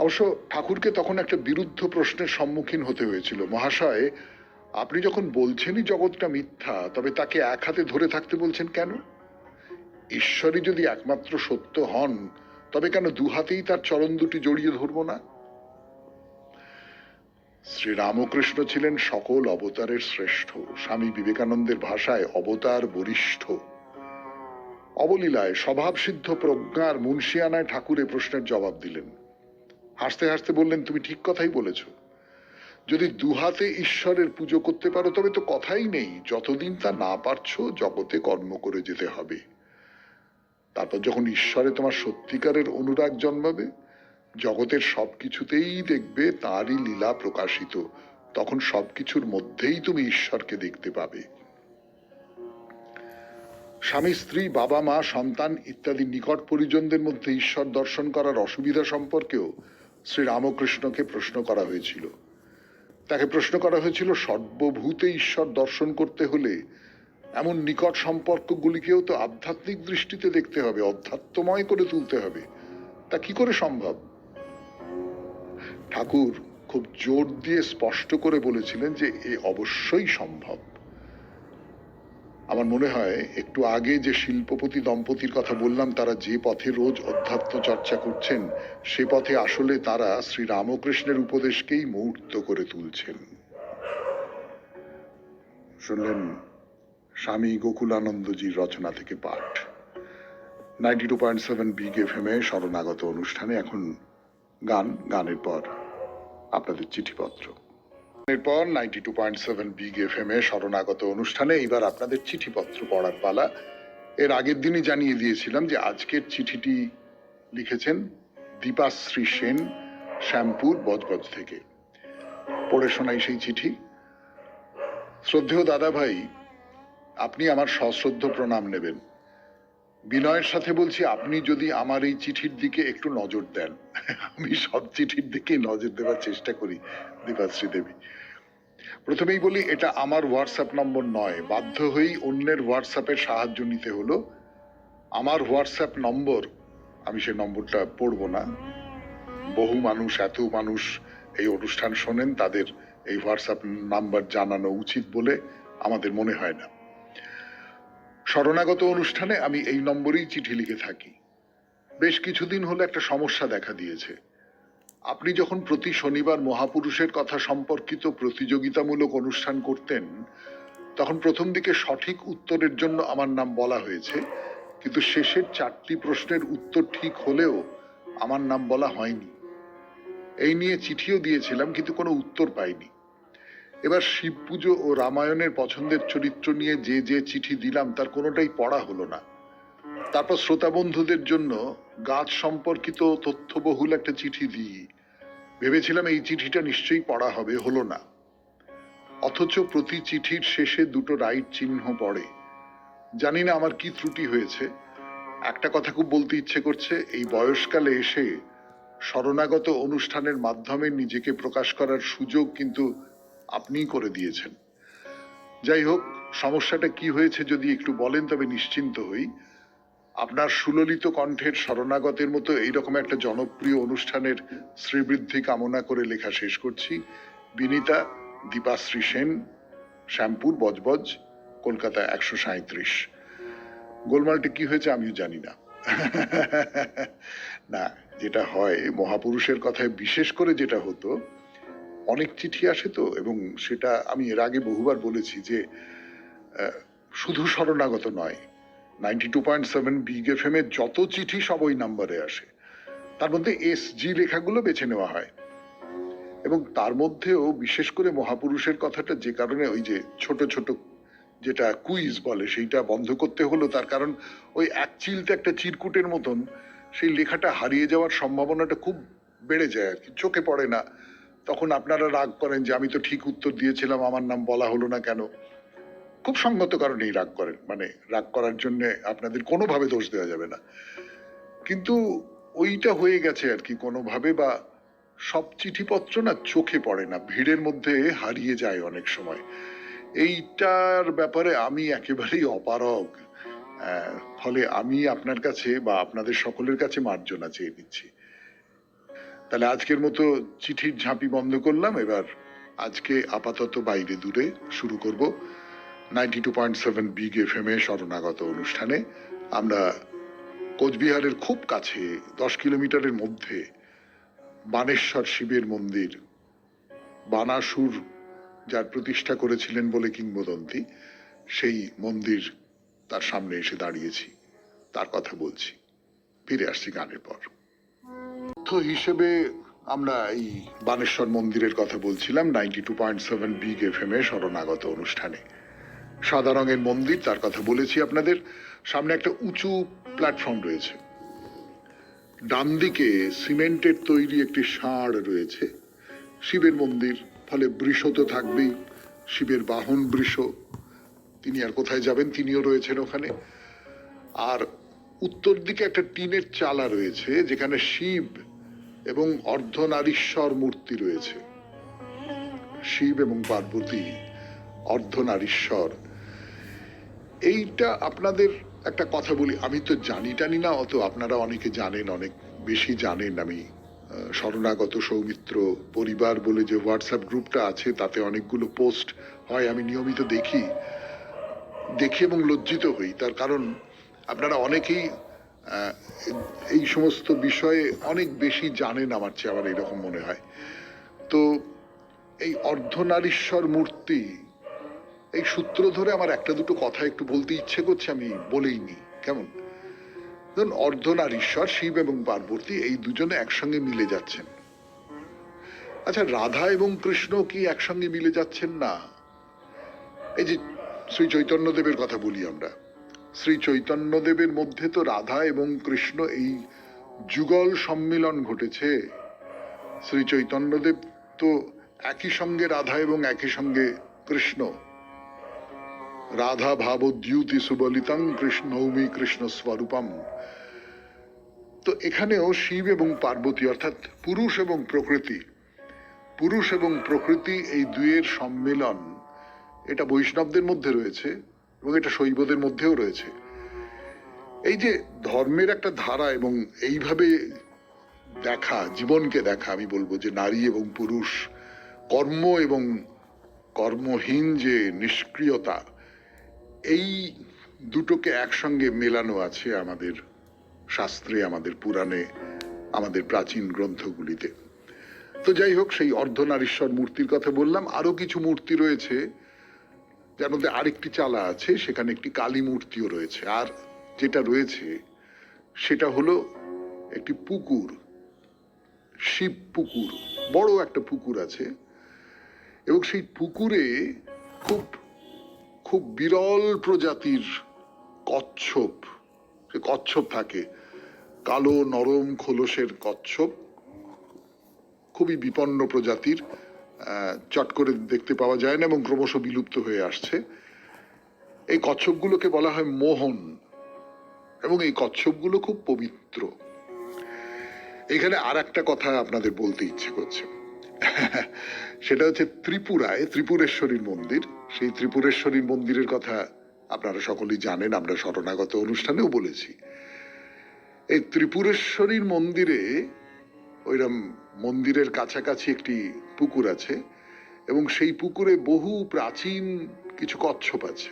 অবশ্য ঠাকুরকে তখন একটা বিরুদ্ধ প্রশ্নের সম্মুখীন হতে হয়েছিল। মহাশয়, আপনি যখন বলছেনই জগৎটা মিথ্যা, তবে তাকে এক হাতে ধরে থাকতে বলছেন কেন? ঈশ্বরই যদি একমাত্র সত্য হন, তবে কেন দু হাতেই তার চরণ দুটি জড়িয়ে ধরব না? শ্রী রামকৃষ্ণ ছিলেন সকল অবতারের শ্রেষ্ঠ। স্বামী বিবেকানন্দের ভাষায় অবতার বরিষ্ঠ। অবলীলায় স্বভাবসিদ্ধ প্রজ্ঞার মুন্সিয়ানায় ঠাকুর এ প্রশ্নের জবাব দিলেন। হাসতে হাসতে বললেন, তুমি ঠিক কথাই বলেছ। যদি দুহাতে ঈশ্বরের পুজো করতে পারো তবে তো কথাই নেই। যতদিন তা না পারছো, জগতে কর্ম করে যেতে হবে। তারপর যখন ঈশ্বরে তোমার সত্যিকারের অনুরাগ জন্মাবে, জগতের সবকিছুতেই দেখবে তাঁরই লীলা প্রকাশিত। তখন সবকিছুর মধ্যেই তুমি ঈশ্বরকে দেখতে পাবে। স্বামী স্ত্রী, বাবা মা, সন্তান ইত্যাদি নিকট পরিজনদের মধ্যে ঈশ্বর দর্শন করার অসুবিধা সম্পর্কেও শ্রী রামকৃষ্ণকে প্রশ্ন করা হয়েছিল। তাকে প্রশ্ন করা হয়েছিল, সর্বভূতে ঈশ্বর দর্শন করতে হলে এমন নিকট সম্পর্কগুলিকেও তো আধ্যাত্মিক দৃষ্টিতে দেখতে হবে, অধ্যাত্মময় করে তুলতে হবে। তা কি করে সম্ভব? ঠাকুর খুব জোর দিয়ে স্পষ্ট করে বলেছিলেন যে এ অবশ্যই সম্ভব। আমার মনে হয় একটু আগে যে শিল্পপতি দম্পতির কথা বললাম, তারা যে পথে রোজ অধ্যাত্ম চর্চা করছেন, সে পথে আসলে তারা শ্রী রামকৃষ্ণের উপদেশকেই মূর্ত করে তুলছেন। শুনলেন স্বামী গোকুলানন্দজির রচনা থেকে পাঠ। 92.7 বিগ এফএম এ শরণাগত অনুষ্ঠানে এখন গানের পর আপনাদের চিঠিপত্র। এরপর 92.7 বিগ এফএম এ শরণাগত অনুষ্ঠানে এইবার আপনাদের চিঠিপত্র পড়ার পালা। এর আগের দিনই জানিয়ে দিয়েছিলাম যে আজকের চিঠিটি লিখেছেন দীপাশ্রী সেন, শ্যামপুর বজবজ থেকে। পড়ে শোনাই সেই চিঠি। শ্রদ্ধেয় দাদা ভাই, আপনি আমার সশ্রদ্ধ প্রণাম নেবেন। বিনয়ের সাথে বলছি, আপনি যদি আমার এই চিঠির দিকে একটু নজর দেন। আমি সব চিঠির দিকে নজর দেওয়ার চেষ্টা করি দীপাশ্রী দেবী। প্রথমেই বলি, এটা আমার হোয়াটসঅ্যাপ নম্বর নয়। বাধ্য হয়েই অন্যের হোয়াটসঅ্যাপের সাহায্য নিতে হলো। আমার হোয়াটসঅ্যাপ নম্বর, আমি সে নম্বরটা পড়বো না। বহু মানুষ, এত মানুষ এই অনুষ্ঠান শোনেন, তাদের এই হোয়াটসঅ্যাপ নাম্বার জানানো উচিত বলে আমাদের মনে হয় না। শরণাগত অনুষ্ঠানে আমি এই নম্বরেই চিঠি লিখে থাকি। বেশ কিছুদিন হলো একটা সমস্যা দেখা দিয়েছে। আপনি যখন প্রতি শনিবার মহাপুরুষের কথা সম্পর্কিত প্রতিযোগিতামূলক অনুষ্ঠান করতেন, তখন প্রথম দিকে সঠিক উত্তরের জন্য আমার নাম বলা হয়েছে, কিন্তু শেষের 4টি প্রশ্নের উত্তর ঠিক হলেও আমার নাম বলা হয়নি। এই নিয়ে চিঠিও দিয়েছিলাম, কিন্তু কোনো উত্তর পাইনি। এবার শিব পুজো ও রামায়ণের পছন্দের চরিত্র নিয়ে যে চিঠি দিলাম, তার কোনোটাই পড়া হলো না। তারপর শ্রোতা বন্ধুদের জন্য গাছ সম্পর্কিত তথ্যবহুল একটা চিঠি দিই। ভেবেছিলাম এই চিঠিটা নিশ্চয়ই পড়া হবে, হলো না। অথচ প্রতি চিঠির শেষে 2টো রাইট চিহ্ন পড়ে। জানি না আমার কি ত্রুটি হয়েছে। একটা কথা খুব বলতে ইচ্ছে করছে, এই বয়সকালে এসে শরণাগত অনুষ্ঠানের মাধ্যমে নিজেকে প্রকাশ করার সুযোগ কিন্তু আপনিই করে দিয়েছেন। যাই হোক, সমস্যাটা কি হয়েছে যদি একটু বলেন তবে নিশ্চিন্ত হই। আপনার সুললিত কণ্ঠের শরণাগতের মতো এইরকম একটা জনপ্রিয় অনুষ্ঠানের শ্রীবৃদ্ধি কামনা করে লেখা শেষ করছি। বিনীতা, দীপাশ্রী সেন, শ্যামপুর বজবজ, কলকাতা 137। গোলমালটি কি হয়েছে আমিও জানি না। না, যেটা হয় মহাপুরুষের কথায় বিশেষ করে যেটা হতো, অনেক চিঠি আসে তো, এবং সেটা আমি এর আগে বহুবার বলেছি যে শুধু শরণাগত নয়, 92.7 বিগ এফএম এর যত চিঠি সব ওই নাম্বারে আসে। তার মধ্যে SG লেখাগুলো বেছে নেওয়া হয়, এবং তার মধ্যেও বিশেষ করে মহাপুরুষের কথাটা যে কারণে ওই যে ছোট ছোট যেটা কুইজ বলে সেইটা বন্ধ করতে হলো, তার কারণ ওই এক চিলতে একটা চিরকুটের মতন সেই লেখাটা হারিয়ে যাওয়ার সম্ভাবনাটা খুব বেড়ে যায় আর কি, চোখে পড়ে না। তখন আপনারা রাগ করেন যে আমি তো ঠিক উত্তর দিয়েছিলাম, আমার নাম বলা হলো না কেন। খুব সঙ্গত কারণেই রাগ করেন, মানে রাগ করার জন্য আপনাদের কোনোভাবে দোষ দেওয়া যাবে না। কিন্তু ওইটা হয়ে গেছে আর কি কোনোভাবে, বা সব চিঠিপত্র না চোখে পড়ে না, ভিড়ের মধ্যে হারিয়ে যায় অনেক সময়। এইটার ব্যাপারে আমি একেবারেই অপারগ। ফলে আমি আপনার কাছে বা আপনাদের সকলের কাছে মার্জনা চেয়ে নিচ্ছি। তাহলে আজকের মতো চিঠির ঝাঁপি বন্ধ করলাম। এবার আজকে আপাতত বাইরে দূরে শুরু করব 92.7 বিগ এফএম এ শরণাগত অনুষ্ঠানে। আমরা কোচবিহারের খুব কাছে 10 কিলোমিটারের মধ্যে বানেশ্বর শিবের মন্দির, বানাসুর যার প্রতিষ্ঠা করেছিলেন বলে কিংবদন্তি, সেই মন্দির তার সামনে এসে দাঁড়িয়েছি, তার কথা বলছি। ফিরে আসছি গানের পর। তথ্য হিসেবে আমরা এই বানেশ্বর মন্দিরের কথা বলছিলাম 92.7 বিগ এফএম এ শরণাগত অনুষ্ঠানে। সাদা রঙের মন্দির, তার কথা বলেছি আপনাদের। সামনে একটা উঁচু প্ল্যাটফর্ম রয়েছে, ডান দিকে সিমেন্টের তৈরি একটি ষাঁড় রয়েছে। শিবের মন্দির, ফলে বৃষ তো থাকবেই, শিবের বাহন বৃষ, তিনি আর কোথায় যাবেন, তিনিও রয়েছেন ওখানে। আর উত্তর দিকে একটা টিনের চালা রয়েছে যেখানে শিব এবং অর্ধনারীশ্বর মূর্তি রয়েছে। শিব এবং পার্বতী, অর্ধনারীশ্বর। এইটা আপনাদের একটা কথা বলি, আমি তো জানি না অত, আপনারা অনেকে জানেন, অনেক বেশি জানেন। আমি শরণাগত সৌমিত্র পরিবার বলে যে হোয়াটসঅ্যাপ গ্রুপটা আছে, তাতে অনেকগুলো পোস্ট হয়, আমি নিয়মিত দেখি এবং লজ্জিত হই। তার কারণ আপনারা অনেকেই এই সমস্ত বিষয়ে অনেক বেশি জানেন আমার চেয়ে, আমার এরকম মনে হয়। তো এই অর্ধনারীশ্বর মূর্তি, এই সূত্র ধরে আমার একটা দুটো কথা একটু বলতে ইচ্ছে করছে, আমি বলেই নি, কেমন? ধরুন, অর্ধনারীশ্বর শিব এবং পার্বতী এই দুজনে একসঙ্গে মিলে যাচ্ছেন। আচ্ছা, রাধা এবং কৃষ্ণ কি একসঙ্গে মিলে যাচ্ছেন না? এই যে শ্রী চৈতন্যদেবের কথা বলি আমরা, শ্রী চৈতন্যদেবের মধ্যে তো রাধা এবং কৃষ্ণ এই যুগল সম্মিলন ঘটেছে। শ্রী চৈতন্যদেব তো একই সঙ্গে রাধা এবং একই সঙ্গে কৃষ্ণ। রাধা ভাব দ্যুতি সুবলিতং কৃষ্ণৌমি কৃষ্ণ স্বরূপম। তো এখানেও শিব এবং পার্বতী, অর্থাৎ পুরুষ এবং প্রকৃতি এই দুয়ের সম্মিলন, এটা বৈষ্ণবদের মধ্যে রয়েছে এবং এটা শৈবদের মধ্যেও রয়েছে। এই যে ধর্মের একটা ধারা এবং এইভাবে দেখা, জীবনকে দেখা, আমি বলবো যে নারী এবং পুরুষ, কর্ম এবং কর্মহীন যে নিষ্ক্রিয়তা, এই দুটোকে একসঙ্গে মেলানো আছে আমাদের শাস্ত্রে, আমাদের পুরাণে, আমাদের প্রাচীন গ্রন্থগুলিতে। তো যাই হোক, সেই অর্ধনারীশ্বর মূর্তির কথা বললাম। আরো কিছু মূর্তি রয়েছে, যার মধ্যে আরেকটি চালা আছে, সেখানে একটি কালী মূর্তিও রয়েছে। আর যেটা রয়েছে সেটা হলো একটি পুকুর, শিব পুকুর, বড় একটা পুকুর আছে। এবং সেই পুকুরে খুব খুব বিরল প্রজাতির কচ্ছপ, সে কচ্ছপ থাকে, কালো নরম খোলসের কচ্ছপ, খুবই বিপন্ন প্রজাতির, চট করে দেখতে পাওয়া যায় না এবং ক্রমশ বিলুপ্ত হয়ে আসছে। এই কচ্ছপগুলোকে বলা হয় মোহন, এবং এই কচ্ছপগুলো খুব পবিত্র। এখানে আর একটা কথা আপনাদের বলতে ইচ্ছে করছে, সেটা হচ্ছে ত্রিপুরায় ত্রিপুরেশ্বরীর মন্দির। সেই ত্রিপুরেশ্বরীর মন্দিরের কথা আপনারা সকলেই জানেন, আমরা শরণাগত অনুষ্ঠানেও বলেছি। এই ত্রিপুরেশ্বরীর মন্দিরে, ওইরকম মন্দিরের কাছাকাছি একটি পুকুর আছে, এবং সেই পুকুরে বহু প্রাচীন কিছু কচ্ছপ আছে।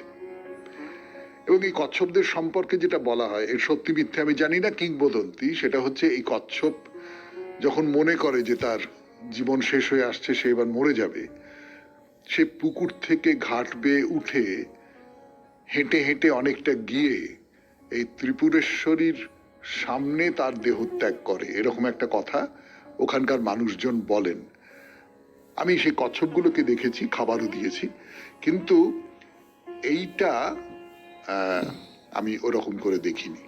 এবং এই কচ্ছপদের সম্পর্কে যেটা বলা হয়, এর সত্যি মিথ্যে আমি জানি না, কিংবদন্তি, সেটা হচ্ছে এই কচ্ছপ যখন মনে করে যে তার জীবন শেষ হয়ে আসছে, সে এবার মরে যাবে, সে পুকুর থেকে ঘাট বেয়ে উঠে হেঁটে হেঁটে অনেকটা গিয়ে এই ত্রিপুরেশ্বরীর সামনে তার দেহত্যাগ করে, এরকম একটা কথা ওখানকার মানুষজন বলেন। আমি সেই কচ্ছপগুলোকে দেখেছি, খাবারও দিয়েছি, কিন্তু এইটা আমি ওরকম করে দেখিনি।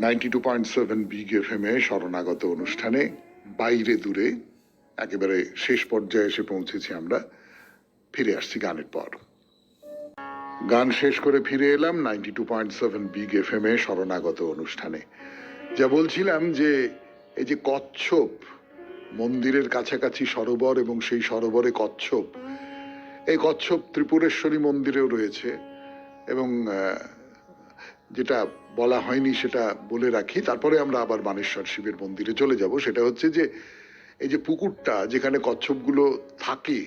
92.7 বিগ এফএম এ শরণাগত অনুষ্ঠানে বাইরে দূরে একেবারে শেষ পর্যায়ে এসে পৌঁছেছি আমরা। ফিরে আসছি গানের পর। গান শেষ করে ফিরে এলাম 92.7 বিগ এফএম এ শরণাগত অনুষ্ঠানে। যা বলছিলাম যে এই যে কচ্ছপ, মন্দিরের কাছাকাছি সরোবর এবং সেই সরোবরে কচ্ছপ, এই কচ্ছপ ত্রিপুরেশ্বরী মন্দিরেও রয়েছে। এবং যেটা বলা হয়নি সেটা বলে রাখি, তারপরে আমরা আবার বানেশ্বর শিবের মন্দিরে চলে যাব। সেটা হচ্ছে যে এই যে পুকুরটা যেখানে কচ্ছপগুলো থাকে,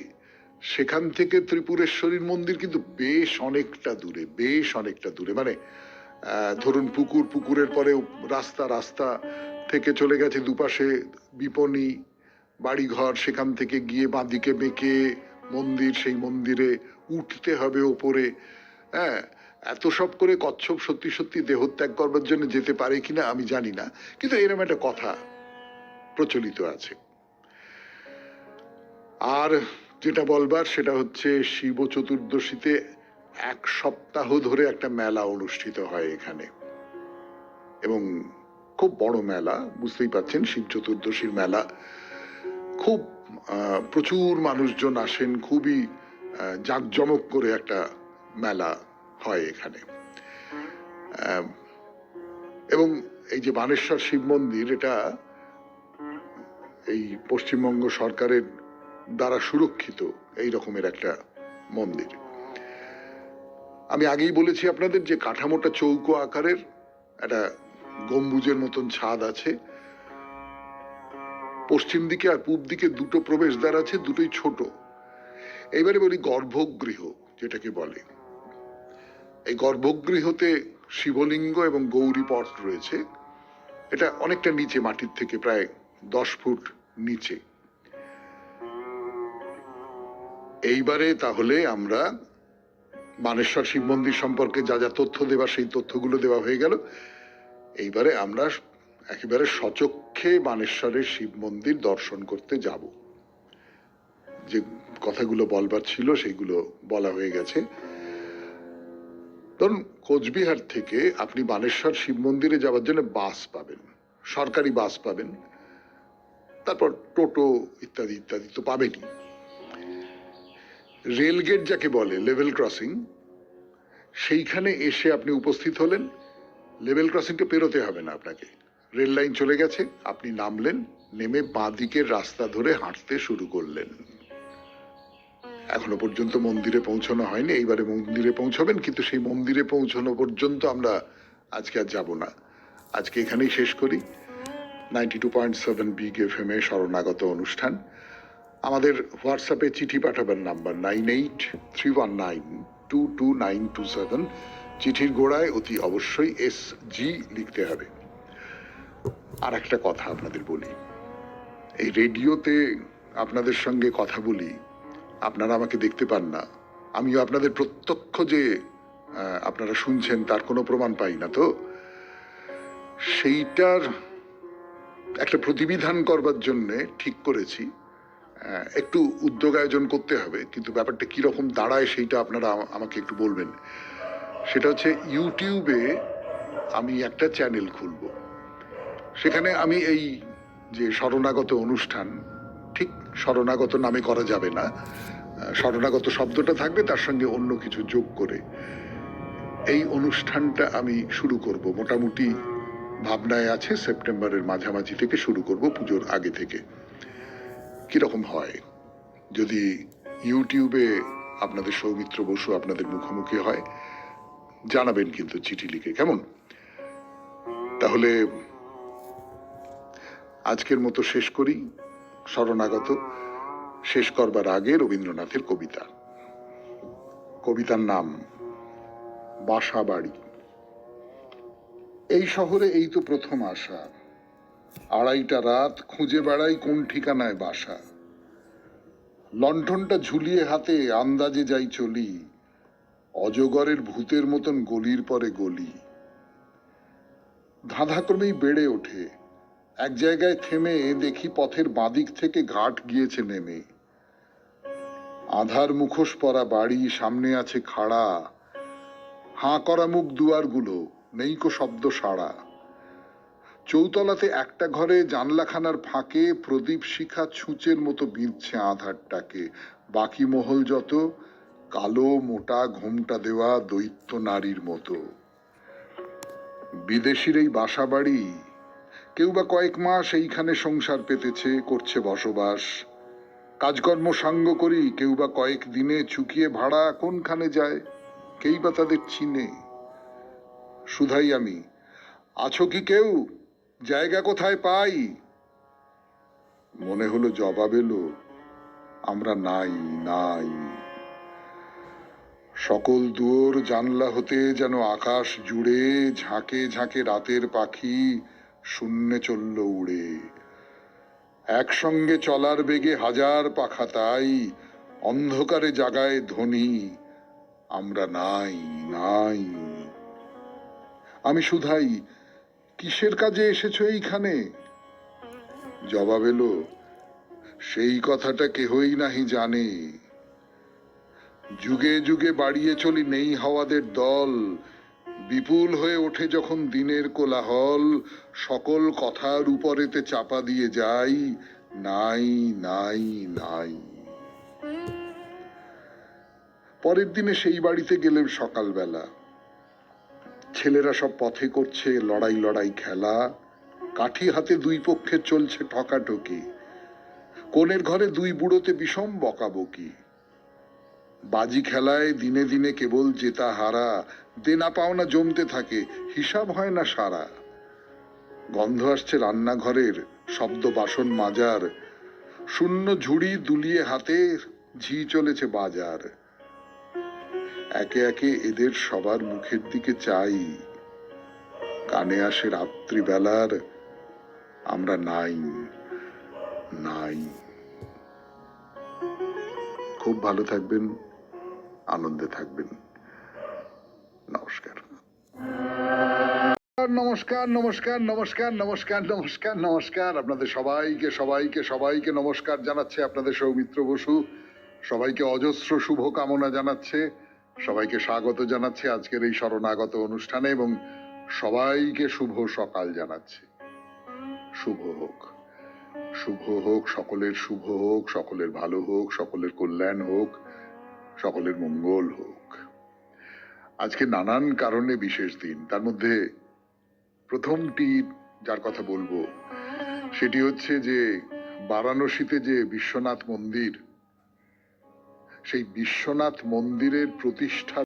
সেখান থেকে ত্রিপুরেশ্বরীর মন্দির কিন্তু বেশ অনেকটা দূরে। মানে ধরুন পুকুরের পরে রাস্তা থেকে চলে গেছে দুপাশে বিপণী, বাড়িঘর, সেখান থেকে গিয়ে বাঁদিকে বেঁকে মন্দির, সেই মন্দিরে উঠতে হবে ওপরে। হ্যাঁ, এত সব করে কচ্ছপ সত্যি সত্যি দেহত্যাগ করবার জন্য যেতে পারে কিনা আমি জানি না, কিন্তু এরকম একটা কথা প্রচলিত আছে। আর যেটা বলবার সেটা হচ্ছে শিব চতুর্দশীতে 1 সপ্তাহ ধরে একটা মেলা অনুষ্ঠিত হয় এখানে, এবং খুব বড় মেলা, বুঝতেই পাচ্ছেন শিব চতুর্দশীর মেলা। খুব প্রচুর মানুষজন আসেন, খুবই জাঁকজমক করে একটা মেলা হয় এখানে। এবং এই যে বানেশ্বর শিব মন্দির, এটা এই পশ্চিমবঙ্গ সরকারের দ্বারা সুরক্ষিত এই রকমের একটা মন্দির। আমি আগেই বলেছি আপনাদের যে কাঠামোটা চৌকো আকারের, একটা গম্বুজের মতন ছাদ আছে, পশ্চিম দিকে আর পূব দিকে দুটো প্রবেশদ্বার আছে, দুটোই ছোট। এইবারে বলি গর্ভগৃহ যেটাকে বলে। এই গর্ভগৃহতে শিবলিঙ্গ এবং গৌরী পট রয়েছে। এটা অনেকটা নিচে, মাটির থেকে প্রায় 10 ফুট নিচে। এইবারে তাহলে আমরা বানেশ্বর শিব মন্দির সম্পর্কে যা যা তথ্য দেওয়া, সেই তথ্যগুলো দেওয়া হয়ে গেল। এইবারে আমরা একেবারে সচক্ষে বানেশ্বরের শিব মন্দির দর্শন করতে যাব। যে কথাগুলো বলবার ছিল সেইগুলো বলা হয়ে গেছে। ধরুন কোচবিহার থেকে আপনি বানেশ্বর শিব মন্দিরে যাওয়ার জন্য বাস পাবেন, সরকারি বাস পাবেন, তারপর টোটো ইত্যাদি ইত্যাদি তো পাবেনই। রেলগেট যাকে বলে, লেভেল ক্রসিং, সেইখানে এসে আপনি উপস্থিত হলেন। লেভেল ক্রসিংটা পেরোতে হবে না আপনাকে, রেল লাইন চলে গেছে, আপনি নামলেন, নেমে বাঁ দিকের রাস্তা ধরে হাঁটতে শুরু করলেন। এখনো পর্যন্ত মন্দিরে পৌঁছানো হয়নি, এইবারে মন্দিরে পৌঁছাবেন, কিন্তু সেই মন্দিরে পৌঁছানো পর্যন্ত আমরা আজকে আর যাব না। আজকে এখানেই শেষ করি 92.7 বিগ এফএম এ শরণাগত অনুষ্ঠান। আমাদের হোয়াটসঅ্যাপে চিঠি পাঠাবেন, নাম্বার 9831922927। চিঠির গোড়ায় অতি অবশ্যই SG লিখতে হবে। আর একটা কথা আপনাদের বলি, এই রেডিওতে আপনাদের সঙ্গে কথা বলি, আপনারা আমাকে দেখতে পান না, আমিও আপনাদের প্রত্যক্ষ যে আপনারা শুনছেন তার কোনো প্রমাণ পাই না। তো সেইটার একটা প্রতিবিধান করবার জন্য ঠিক করেছি একটু উদ্যোগ আয়োজন করতে হবে, কিন্তু ব্যাপারটা কিরকম দাঁড়ায় সেইটা আপনারা আমাকে একটু বলবেন। সেটা হচ্ছে ইউটিউবে আমি একটা চ্যানেল খুলব, সেখানে আমি এই যে শরণাগত অনুষ্ঠান, ঠিক শরণাগত নামে করা যাবে না, শরণাগত শব্দটা থাকবে, তার সঙ্গে অন্য কিছু যোগ করে এই অনুষ্ঠানটা আমি শুরু করব। মোটামুটি ভাবনায় আছে সেপ্টেম্বরের মাঝামাঝি থেকে শুরু করব, পুজোর আগে থেকে। কিরকম হয় যদি ইউটিউবে আপনাদের সৌমিত্র বসু আপনাদের মুখোমুখি হয়, জানাবেন কিন্তু চিঠি লিখে, কেমন? তাহলে আজকের মতো শেষ করি শরণাগত। শেষ করবার আগে রবীন্দ্রনাথের কবিতার নাম বাসাবাড়ি। এই শহরে এই তো প্রথম আসা, 2:30 রাত খুঁজে বেড়াই কোন ঠিকানায় বাসা। লণ্ঠনটা ঝুলিয়ে হাতে আন্দাজে যাই চলি, অজগরের ভূতের মতন গলির পরে গলি। ধাঁধাক্রমেই বেড়ে ওঠে, এক জায়গায় থেমে দেখি পথের বাঁদিক থেকে ঘাট গিয়েছে নেমে। আধার মুখোশ পরা বাড়ি, সামনে আছে খাড়া, হাঁ করা মুখ দুয়ারগুলো, নেই কো শব্দ সাড়া। চৌতলাতে একটা ঘরে জানলাখানার ফাঁকে প্রদীপ শিখা ছুঁচের মতো বিঁধছে আধারটাকে। বাকি মহল যত কালো মোটা ঘোমটা দেওয়া দৈত্য নারীর মতো। বিদেশির এই বাসা বাড়ি, কেউ বা কয়েক মাস এইখানে সংসার পেতেছে, করছে বসবাস, কাজকর্ম সাঙ্গ করি, কেউ বা কয়েক দিনে চুকিয়ে ভাড়া কোনখানে যায়, কেই বা তাদের চিনে। শুধাই আমি, আছো কি কেউ, জায়গা কোথায় পাই? মনে হলো জবাব এলো, আমরা নাই নাই। সকল দুয়ার জানলা হতে যেন আকাশ জুড়ে ঝাঁকে ঝাঁকে রাতের পাখি শূন্যে চলল উড়ে। একসঙ্গে চলার বেগে হাজার পাখা, তাই অন্ধকারে জাগায় ধ্বনি, আমরা নাই নাই। আমি শুধাই, কিসের কাজে এসেছো এইখানে? জবাব এলো, সেই কথাটা কেহই নাহি জানে। যুগে যুগে বাড়িয়ে চলি নেই হাওয়াদের দল, বিপুল হয়ে ওঠে যখন দিনের কোলাহল, সকল কথার উপরেতে চাপা দিয়ে যাই, নাই নাই নাই। পরের দিনে সেই বাড়িতে গেলেন সকালবেলা। ছেলেরা সব পথে করছে লড়াই লড়াই খেলা, কাঠি হাতে দুই পক্ষে চলছে ঠকাঠকি, কোণের ঘরে দুই বুড়োতে বিষম বকাবকি। বাজি খেলায় দিনে দিনে কেবল জেতা হারা, দেনা পাওনা জমতে থাকে, হিসাব হয় না সারা। গন্ধ আসছে রান্নাঘরের, শব্দ বাসন মাজার, শূন্য ঝুড়ি দুলিয়ে হাতে ঝি চলেছে বাজার। একে একে এদের সবার মুখের দিকে চাই, কানে আসে রাত্রিবেলার আমরা নাই নাই। খুব ভালো থাকবেন, আনন্দে থাকবেন। নমস্কার নমস্কার নমস্কার নমস্কার নমস্কার নমস্কার নমস্কার। আপনাদের সবাইকে সবাইকে সবাইকে নমস্কার জানাচ্ছে আপনাদের সৌমিত্র বসু। সবাইকে অজস্র শুভ কামনা জানাচ্ছে, সবাইকে স্বাগত জানাচ্ছে আজকের এই শরণাগত অনুষ্ঠানে, এবং সবাইকে শুভ সকাল জানাচ্ছে। শুভ হোক, শুভ হোক, সকলের শুভ হোক, সকলের ভালো হোক, সকলের কল্যাণ হোক, সকলের মঙ্গল হোক। আজকে নানান কারণে বিশেষ দিন, তার মধ্যে প্রথমটি যার কথা বলবো সেটি হচ্ছে যে বারাণসীতে যে বিশ্বনাথ মন্দির, সেই বিশ্বনাথ মন্দিরের প্রতিষ্ঠা